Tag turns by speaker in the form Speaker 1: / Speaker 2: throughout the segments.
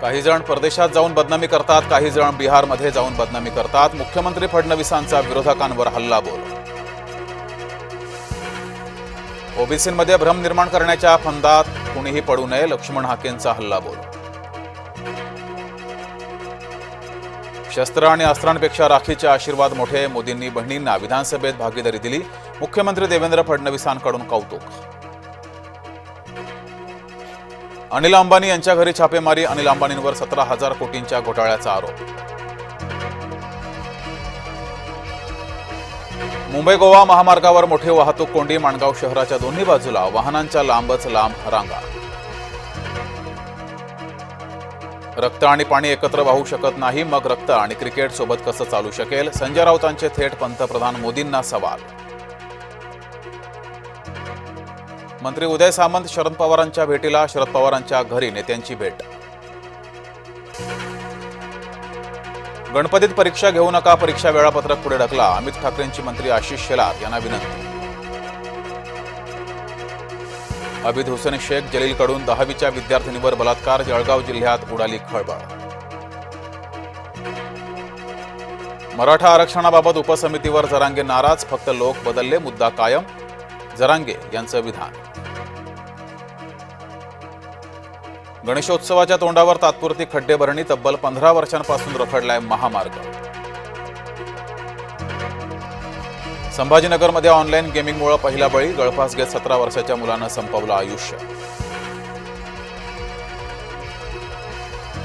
Speaker 1: काही जण परदेशात जाऊन बदनामी करतात, काही जण बिहारमध्ये जाऊन बदनामी करतात। मुख्यमंत्री फडणवीसांचा विरोधकांवर हल्लाबोल। ओबीसींमध्ये भ्रम निर्माण करण्याच्या फंदात कुणीही पडू नये, लक्ष्मण हाकेंचा हल्लाबोल। शस्त्र आणि अस्त्रांपेक्षा राखीचे आशीर्वाद मोठे, मोदींनी बहिणींना विधानसभेत भागीदारी दिली, मुख्यमंत्री देवेंद्र फडणवीसांकडून कौतुक। अनिल अंबानी यांच्या घरी छापेमारी, अनिल अंबानींवर 17,000 कोटींच्या घोटाळ्याचा आरोप। मुंबई गोवा महामार्गावर मोठी वाहतूक कोंडी, माणगाव शहराच्या दोन्ही बाजूला वाहनांच्या लांबच लांब रांगा। रक्त आणि पाणी एकत्र वाहू शकत नाही, मग रक्त आणि क्रिकेट सोबत कसं चालू शकेल? संजय राऊतांचे थेट पंतप्रधान मोदींना सवाल। मंत्री उदय सामंत शरद पवारांच्या भेटीला, शरद पवारांच्या घरी नेत्यांची भेट। गणपतीत परीक्षा घेऊ नका, परीक्षा वेळापत्रक पुढे ढकला, अमित ठाकरेंची मंत्री आशिष शेलार यांना विनंती। अबिद हुसेन शेख जलीलकडून 10वीच्या विद्यार्थिनीवर बलात्कार, जळगाव जिल्ह्यात उडाली खळबळ। मराठा आरक्षणाबाबत उपसमितीवर जरांगे नाराज, फक्त लोक बदलले, मुद्दा कायम, जरांगे यांचं विधान। गणेशोत्सवाच्या तोंडावर तात्पुरती खड्डेभरणी, तब्बल 15 वर्षांपासून रखडलाय महामार्ग। संभाजीनगरमध्ये ऑनलाईन गेमिंगमुळे पहिला बळी, गळफास घेत 17 वर्षाच्या मुलानं संपवलं आयुष्य।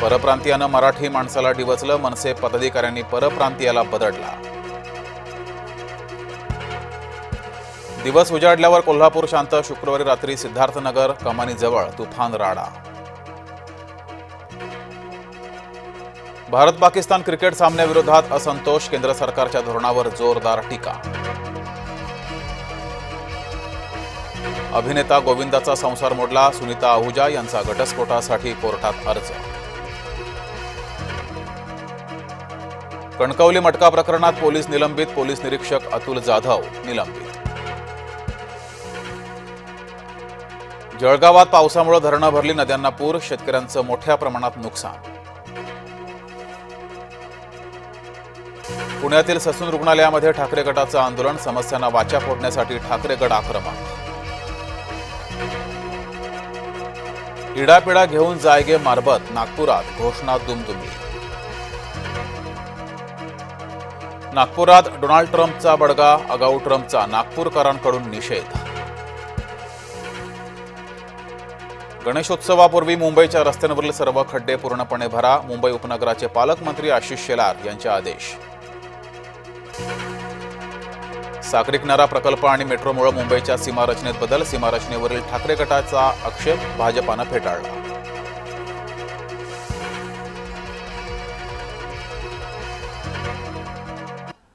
Speaker 1: परप्रांतीयानं मराठी माणसाला डिवचलं, मनसे पदाधिकाऱ्यांनी परप्रांतीयाला बदडला। दिवस उजाडल्यावर कोल्हापूर शांत, शुक्रवारी रात्री सिद्धार्थनगर कमानीजवळ तुफान राडा। भारत पाकिस्तान क्रिकेट सामन्याविरोधात असंतोष, केंद्र सरकारच्या धोरणावर जोरदार टीका। अभिनेता गोविंदाचा संसार मोडला, सुनीता आहुजा यांचा घटस्फोटासाठी कोर्टात अर्ज। कणकवली मटका प्रकरणात पोलीस निलंबित, पोलीस निरीक्षक अतुल जाधव निलंबित। जळगावात पावसामुळे धरणं भरली, नद्यांना पूर, शेतकऱ्यांचं मोठ्या प्रमाणात नुकसान। पुण्यातील ससून रुग्णालयामध्ये ठाकरे गटाचं आंदोलन, समस्यांना वाचा फोडण्यासाठी ठाकरे गट आक्रमक। इडापिडा घेऊन जायगे मारबत, नागपुरात घोषणा दुमदुमी। नागपुरात डोनाल्ड ट्रम्पचा बडगा, आगाऊ ट्रम्पचा नागपूरकरांकडून निषेध। गणेशोत्सवापूर्वी मुंबईच्या रस्त्यांवरील सर्व खड्डे पूर्णपणे भरा, मुंबई उपनगराचे पालकमंत्री आशिष शेलार यांचे आदेश। सागरी किनारा प्रकल्प आणि मेट्रोमुळे मुंबईच्या सीमारचनेत बदल, सीमारचनेवरील ठाकरे गटाचा आक्षेप भाजपानं फेटाळला।